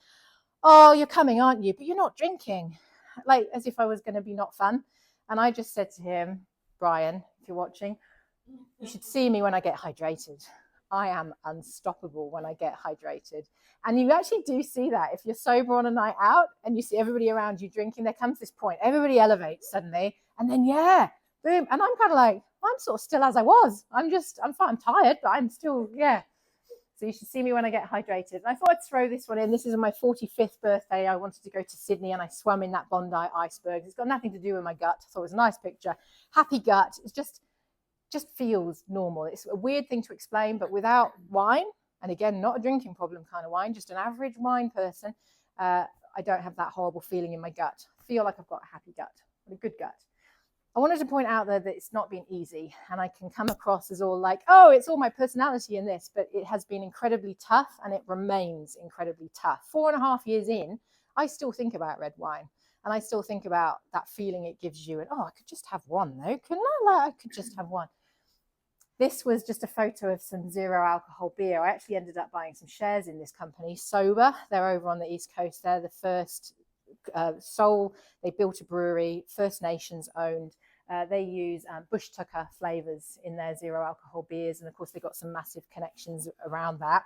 "Oh, you're coming, aren't you? But you're not drinking," like as if I was going to be not fun. And I just said to him, "Brian, if you're watching, you should see me when I get hydrated. I am unstoppable when I get hydrated." And you actually do see that if you're sober on a night out and you see everybody around you drinking. There comes this point, everybody elevates suddenly, and then boom. And I'm kind of like, I'm sort of still as I was. I'm fine. I'm tired, but I'm still, yeah. So you should see me when I get hydrated. And I thought I'd throw this one in. This is on my 45th birthday. I wanted to go to Sydney and I swam in that Bondi iceberg. It's got nothing to do with my gut. I thought it was a nice picture. Happy gut. It's just feels normal. It's a weird thing to explain, but without wine, and again, not a drinking problem kind of wine, just an average wine person, I don't have that horrible feeling in my gut. feel like I've got a happy gut, a good gut. I wanted to point out though that it's not been easy, and I can come across as all like, oh, it's all my personality in this, but it has been incredibly tough, and it remains incredibly tough. 4.5 years in, I still think about red wine, and I still think about that feeling it gives you, and oh, I could just have one though, couldn't I? Like, I could just have one. This was just a photo of some zero alcohol beer. I actually ended up buying some shares in this company, Sober. They're over on the East Coast. They're the first they built a brewery, First Nations owned. They use bush tucker flavors in their zero alcohol beers. And of course, they've got some massive connections around that.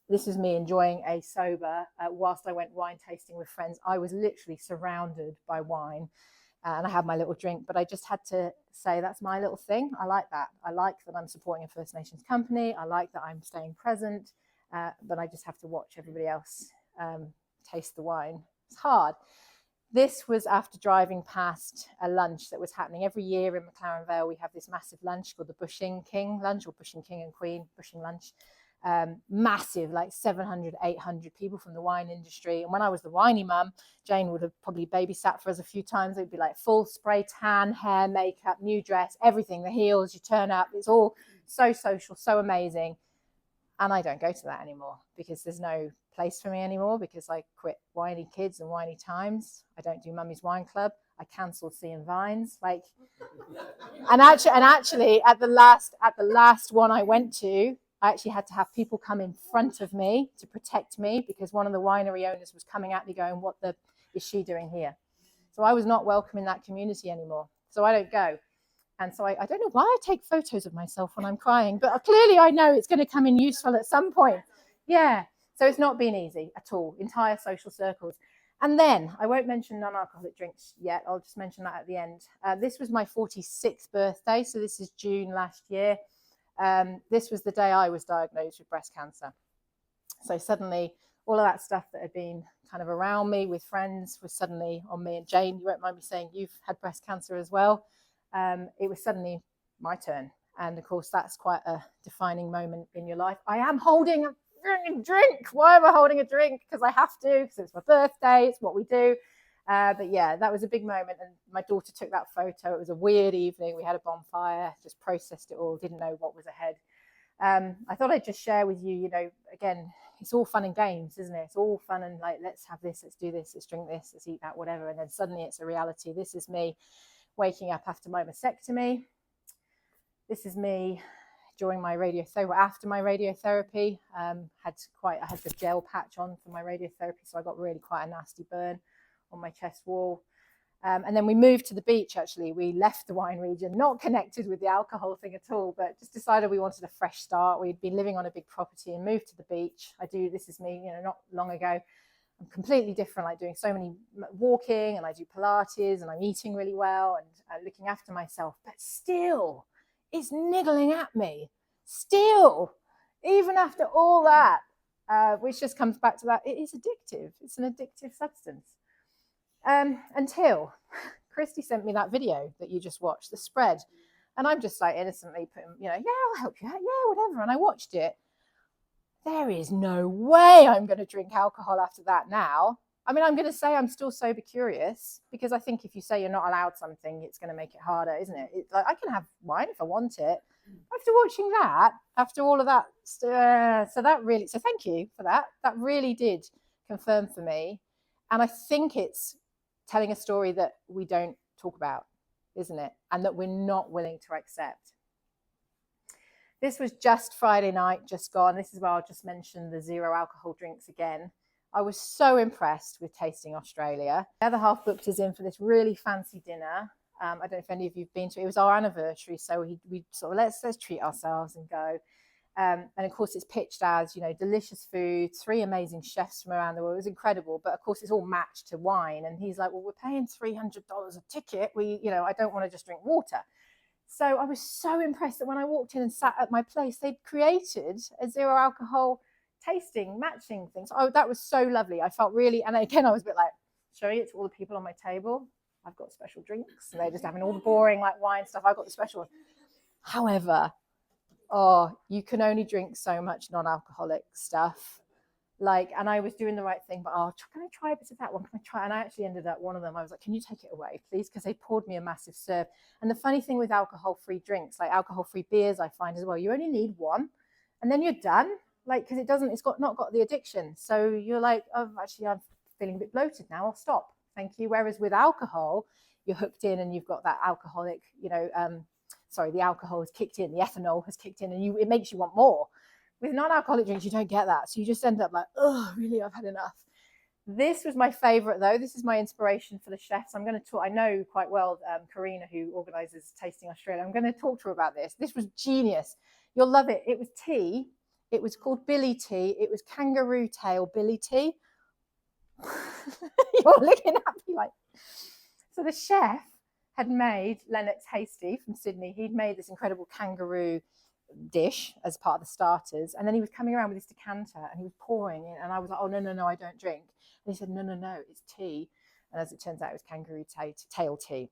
This is me enjoying a sober whilst I went wine tasting with friends. I was literally surrounded by wine and I had my little drink, but I just had to say that's my little thing. I like that. I like that I'm supporting a First Nations company. I like that I'm staying present, but I just have to watch everybody else taste the wine. It's hard. This was after driving past a lunch that was happening every year in McLaren Vale. We have this massive lunch called the Bushing King lunch, or Bushing King and Queen Bushing lunch. Massive, like 700, 800 people from the wine industry. And when I was the Winey Mum, Jane would have probably babysat for us a few times. It'd be like full spray tan, hair, makeup, new dress, everything, the heels, you turn up. It's all so social, so amazing. And I don't go to that anymore because there's no place for me anymore, because I quit Winey Kids and Winey Times. I don't do Mummy's Wine Club. I cancelled seeing Vines. Like, and actually at the last one I went to, I actually had to have people come in front of me to protect me, because one of the winery owners was coming at me going, what the is she doing here? So I was not welcome in that community anymore. So I don't go. And so I don't know why I take photos of myself when I'm crying, but clearly I know it's going to come in useful at some point. Yeah. So it's not been easy at all, entire social circles. And then I won't mention non-alcoholic drinks yet. I'll just mention that at the end. This was my 46th birthday. So this is June last year. This was the day I was diagnosed with breast cancer. So suddenly all of that stuff that had been kind of around me with friends was suddenly on me. And Jane, you won't mind me saying you've had breast cancer as well. It was suddenly my turn. And of course, that's quite a defining moment in your life. I am holding a drink. Why am I holding a drink? Because I have to, because it's my birthday, it's what we do. But yeah, that was a big moment. And my daughter took that photo. It was a weird evening. We had a bonfire, just processed it all, didn't know what was ahead. I thought I'd just share with you, again, it's all fun and games, isn't it? It's all fun and like, let's have this, let's do this, let's drink this, let's eat that, whatever. And then suddenly it's a reality. This is me waking up after my mastectomy. This is me during my radiotherapy, after my radiotherapy. I had the gel patch on for my radiotherapy, so I got really quite a nasty burn on my chest wall. And then we moved to the beach, actually. We left the wine region, not connected with the alcohol thing at all, but just decided we wanted a fresh start. We'd been living on a big property and moved to the beach. This is me, not long ago. I'm completely different, like doing so many walking, and I do Pilates, and I'm eating really well and looking after myself, but still it's niggling at me. Still, even after all that, which just comes back to that, it is addictive. It's an addictive substance. Until Christy sent me that video that you just watched, the spread. And I'm just like innocently putting, yeah, I'll help you out. Yeah, whatever. And I watched it. There is no way I'm going to drink alcohol after that now. I mean, I'm going to say I'm still sober curious, because I think if you say you're not allowed something, it's going to make it harder, isn't it? It's like, I can have wine if I want it. After watching that, after all of that, so thank you for that. That really did confirm for me. And I think it's telling a story that we don't talk about, isn't it? And that we're not willing to accept. This was just Friday night, just gone. This is where I'll just mention the zero alcohol drinks again. I was so impressed with tasting Australia. The other half booked us in for this really fancy dinner. I don't know if any of you've been to it. It was our anniversary, so we sort of let's treat ourselves and go. And of course, it's pitched as, delicious food, 3 amazing chefs from around the world. It was incredible. But of course, it's all matched to wine. And he's like, well, we're paying $300 a ticket. I don't want to just drink water. So I was so impressed that when I walked in and sat at my place, they'd created a zero alcohol tasting, matching things. Oh, that was so lovely. I felt really, and again, I was a bit like, showing it to all the people on my table. I've got special drinks, and they're just having all the boring like wine stuff. I've got the special one. However, you can only drink so much non-alcoholic stuff. Like, and I was doing the right thing, but can I try a bit of that one? Can I try? And I actually ended up, one of them, I was like, can you take it away, please? Because they poured me a massive serve. And the funny thing with alcohol-free drinks, like alcohol-free beers, I find as well, you only need one and then you're done. Like, because it's not got the addiction. So you're like, oh, actually, I'm feeling a bit bloated now. I'll stop. Thank you. Whereas with alcohol, you're hooked in and you've got that alcoholic, the alcohol has kicked in, the ethanol has kicked in, and it makes you want more. With non-alcoholic drinks, you don't get that. So you just end up like, oh, really, I've had enough. This was my favorite, though. This is my inspiration for the chefs. I'm going to talk, I know quite well Karina, who organizes Tasting Australia. I'm going to talk to her about this. This was genius. You'll love it. It was tea. It was called Billy tea. It was kangaroo tail Billy tea. You're looking at me like... So the chef had made, Lennox Hasty from Sydney, he'd made this incredible kangaroo dish as part of the starters, and then he was coming around with this decanter and he was pouring it, and I was like, oh, no, I don't drink. And he said, no, it's tea. And as it turns out, it was kangaroo tail tea.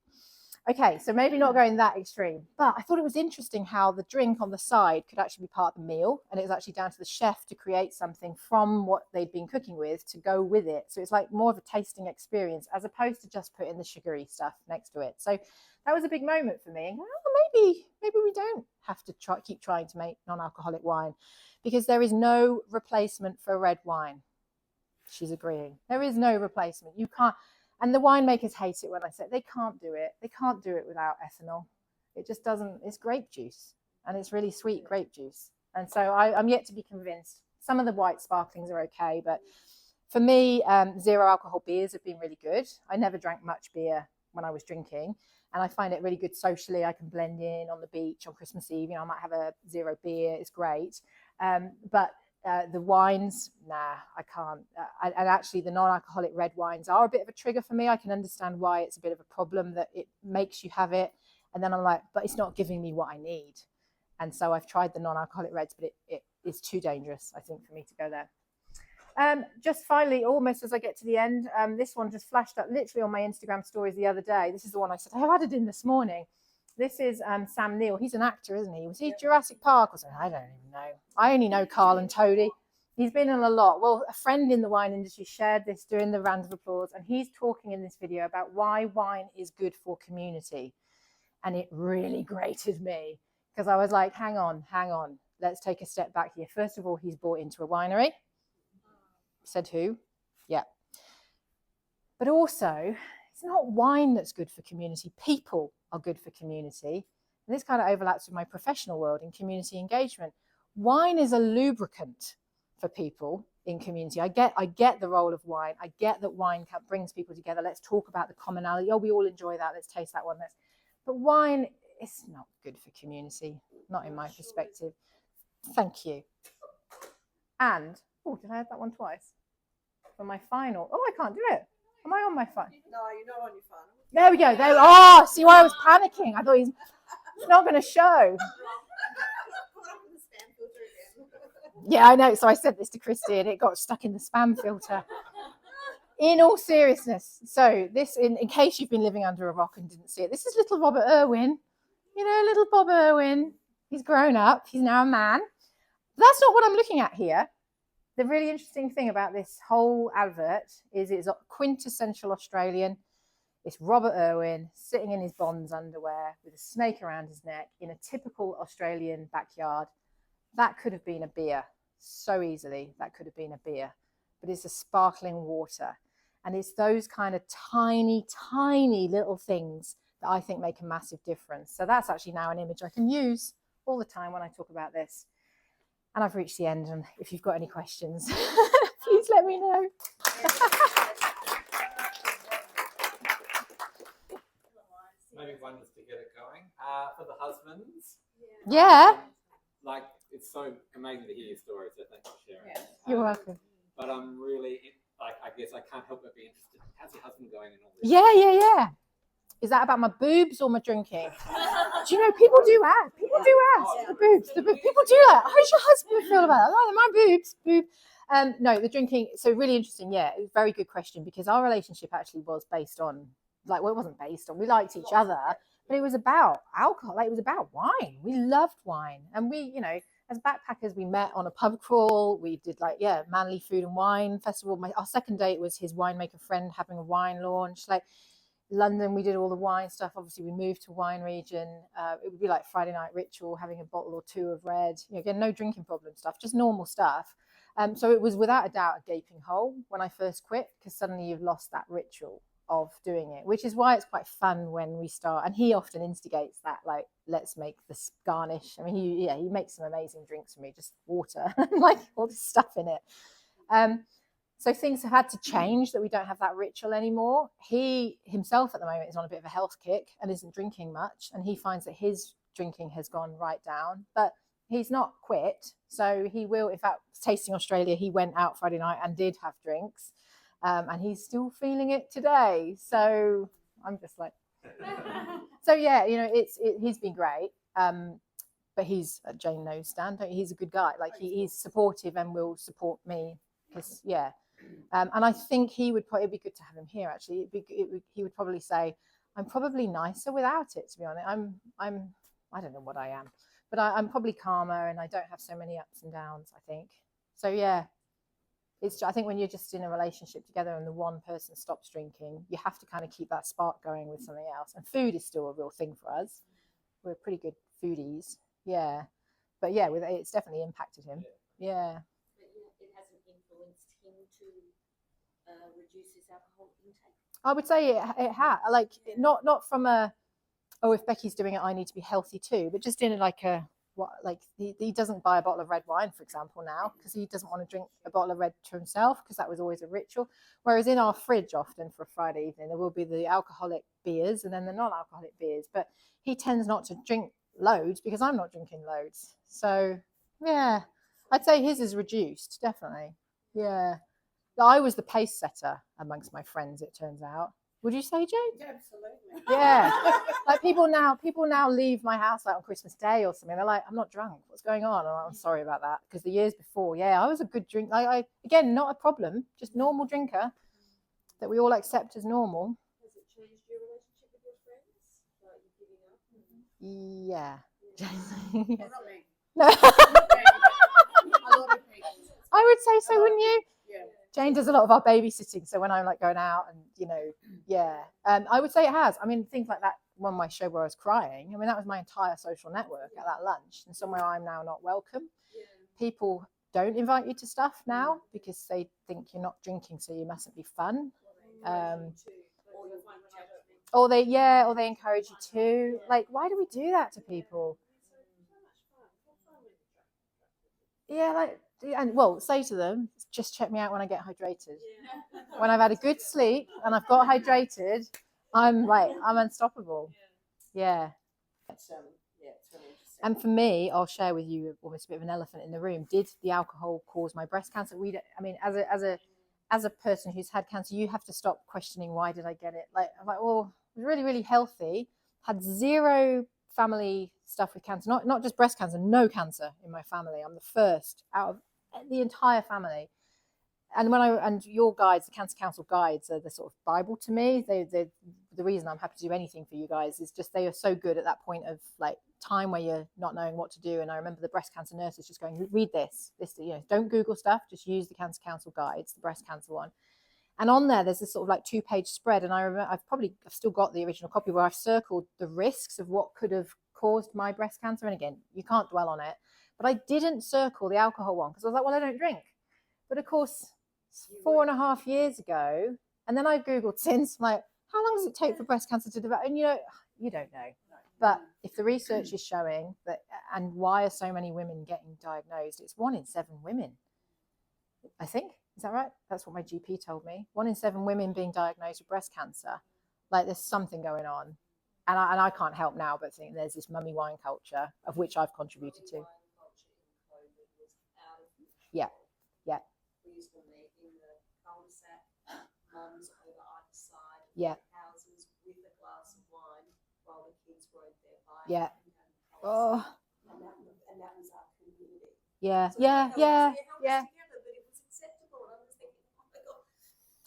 Okay, so maybe not going that extreme, but I thought it was interesting how the drink on the side could actually be part of the meal, and it was actually down to the chef to create something from what they'd been cooking with to go with it. So it's like more of a tasting experience as opposed to just putting the sugary stuff next to it. So that was a big moment for me. Maybe we don't have to keep trying to make non-alcoholic wine, because there is no replacement for red wine. She's agreeing. There is no replacement. You can't. And the winemakers hate it when I say they can't do it. They can't do it without ethanol. It just doesn't. It's grape juice, and it's really sweet grape juice. And so I'm yet to be convinced. Some of the white sparklings are okay, but for me, zero alcohol beers have been really good. I never drank much beer when I was drinking, and I find it really good socially. I can blend in on the beach on Christmas Eve. I might have a zero beer. It's great. But the wines, nah, I can't. And actually, the non-alcoholic red wines are a bit of a trigger for me. I can understand why it's a bit of a problem that it makes you have it. And then I'm like, but it's not giving me what I need. And so I've tried the non-alcoholic reds, but it is too dangerous, I think, for me to go there. Just finally, almost as I get to the end, this one just flashed up literally on my Instagram stories the other day. This is the one I said, I have added in this morning. This is Sam Neill. He's an actor, isn't he? Was he Jurassic Park or something? I don't even know. I only know Carl and Toadie. He's been in a lot. Well, a friend in the wine industry shared this during the round of applause, and he's talking in this video about why wine is good for community. And it really grated me, because I was like, hang on. Let's take a step back here. First of all, he's bought into a winery. Said who? Yeah. But also, it's not wine that's good for community. People are good for community. And this kind of overlaps with my professional world in community engagement. Wine is a lubricant for people in community. I get the role of wine. I get that wine brings people together. Let's talk about the commonality. Oh, we all enjoy that. Let's taste that one. But wine is not good for community, not in my perspective. Thank you. And, oh, did I add that one twice? For my final. Oh, I can't do it. Am I on my phone? No, you're not on your phone. There we go. Oh, see why I was panicking. I thought it's not going to show. Yeah, I know. So I sent this to Christy and it got stuck in the spam filter. In all seriousness, so this, in case you've been living under a rock and didn't see it, this is little Robert Irwin. Little Bob Irwin. He's grown up. He's now a man. But that's not what I'm looking at here. The really interesting thing about this whole advert is it's quintessential Australian. It's Robert Irwin sitting in his Bonds underwear with a snake around his neck in a typical Australian backyard. That could have been a beer so easily. That could have been a beer. But it's a sparkling water. And it's those kind of tiny, tiny little things that I think make a massive difference. So that's actually now an image I can use all the time when I talk about this. And I've reached the end, and if you've got any questions, please let me know. Maybe one just to get it going. For the husbands. Yeah. Like, it's so amazing to hear your story, so thanks for sharing. Yeah. You're welcome. But I'm really, I guess I can't help but be interested. How's your husband going in all this? Yeah. Is that about my boobs or my drinking? Do you know, people do ask. The boobs. People do that. How's your husband feel about it? Oh, my boobs. No, the drinking. So really interesting. Yeah, it was a very good question, because our relationship actually was based on, it wasn't based on, we liked each other, but it was about alcohol. It was about wine. We loved wine. And we, as backpackers, we met on a pub crawl. We did like, Manly Food and Wine Festival. Our second date was his winemaker friend having a wine launch. Like London, we did all the wine stuff. Obviously, we moved to wine region. It would be like Friday night ritual, having a bottle or two of red. Again, no drinking problem stuff, just normal stuff. So it was without a doubt a gaping hole when I first quit, because suddenly you've lost that ritual of doing it, which is why it's quite fun when we start. And he often instigates that, like, let's make this garnish. I mean, he makes some amazing drinks for me, just water and like all this stuff in it. So things have had to change, that we don't have that ritual anymore. He himself at the moment is on a bit of a health kick and isn't drinking much. And he finds that his drinking has gone right down, but he's not quit. So he will, in fact, Tasting Australia, he went out Friday night and did have drinks. And he's still feeling it today. So I'm just like, so yeah, he's been great. But he's, Jane knows Stan, he's a good guy. Like he's supportive and will support me. Because and I think it'd be good to have him here. Actually, he would probably say, I'm probably nicer without it. To be honest, I don't know what I am, but I'm probably calmer and I don't have so many ups and downs, I think. So yeah. I think when you're just in a relationship together and the one person stops drinking, you have to kind of keep that spark going with something else. And food is still a real thing for us. We're pretty good foodies. Yeah. But yeah, it's definitely impacted him. Yeah. But it hasn't influenced him to reduce his alcohol intake? I would say it had. Like, not from if Becky's doing it, I need to be healthy too, but just in like he doesn't buy a bottle of red wine, for example, now, because he doesn't want to drink a bottle of red to himself, because that was always a ritual. Whereas in our fridge, often for a Friday evening, there will be the alcoholic beers and then the non-alcoholic beers. But he tends not to drink loads because I'm not drinking loads. So yeah, I'd say his is reduced, definitely. Yeah, I was the pace setter amongst my friends, it turns out. Would you say, Jane? Yeah, absolutely. Yeah. Like people now leave my house like on Christmas Day or something. They're like, I'm not drunk. What's going on? And I'm sorry about that. Because the years before, I was a good drink. I again, not a problem, just normal drinker that we all accept as normal. Has it changed your relationship with your friends? Like you giving up? Yeah. Well, not me. No. A lot of people. I would say so, wouldn't you? Yeah. Jane does a lot of our babysitting, so when I'm like going out and I would say it has. I mean, things like that one my show where I was crying. I mean, that was my entire social network at that lunch, and somewhere I'm now not welcome. Yeah. People don't invite you to stuff now because they think you're not drinking, so you mustn't be fun. Or they encourage you to. Like, why do we do that to people? Yeah, like. And say to them, just check me out when I get hydrated. Yeah. When I've had a good sleep and I've got hydrated, I'm unstoppable. Yeah. It's really interesting. And for me, I'll share with you almost a bit of an elephant in the room. Did the alcohol cause my breast cancer? As a person who's had cancer, you have to stop questioning, why did I get it? Like, I'm like, well, I was really, really healthy, had zero family stuff with cancer, not just breast cancer, no cancer in my family. I'm the first out of the entire family. And your guides, the Cancer Council guides, are the sort of Bible to me. The reason I'm happy to do anything for you guys is just they are so good at that point of like time where you're not knowing what to do. And I remember the breast cancer nurses just going, read this, don't Google stuff, just use the Cancer Council guides, the breast cancer one. And on there's this sort of like 2-page spread. And I remember I've still got the original copy where I've circled the risks of what could have caused my breast cancer. And again, you can't dwell on it, but I didn't circle the alcohol one because I was like, well, I don't drink. But of course, 4.5 years ago, and then I Googled since, I'm like, how long does it take for breast cancer to develop? And you don't know. But if the research is showing that, and why are so many women getting diagnosed? It's 1 in 7 women, I think. Is that right? That's what my GP told me. 1 in 7 women being diagnosed with breast cancer. Like there's something going on. And I can't help now but think there's this mummy wine culture of which I've contributed to. Yeah. Yeah. We used to meet in the cul-de-sac, mums over either side Yeah. of houses with a glass of wine while the kids were there buying. Yeah. Oh. And that was our community. Yeah. So Yeah. Yeah. Yeah. Together, but it was acceptable. And I was thinking, oh my God.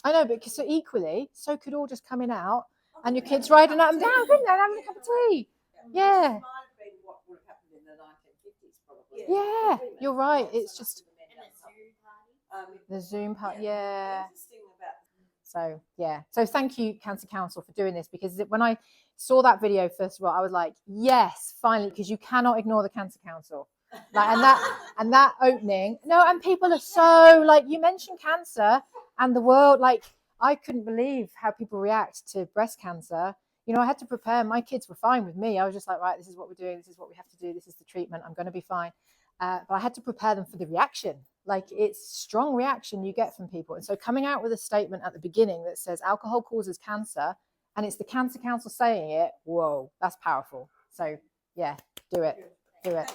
I know, but so equally, so could all just coming out and your kids riding up and down, couldn't they, having a cup of tea? Yeah. Might have been what would have happened in the 1950s, probably. Yeah, you're right. It's just And the Zoom part. Yeah. Interesting about So yeah. So thank you, Cancer Council, for doing this, because when I saw that video, first of all, I was like, yes, finally, because you cannot ignore the Cancer Council. Like, and that opening. No, and people are so like, you mentioned cancer and the world, like, I couldn't believe how people react to breast cancer. You know, I had to prepare. My kids were fine with me. I was just like, right, this is what we're doing. This is what we have to do. This is the treatment. I'm going to be fine. But I had to prepare them for the reaction. Like, it's strong reaction you get from people. And so coming out with a statement at the beginning that says alcohol causes cancer, and it's the Cancer Council saying it, whoa, that's powerful. So yeah, do it. Do it.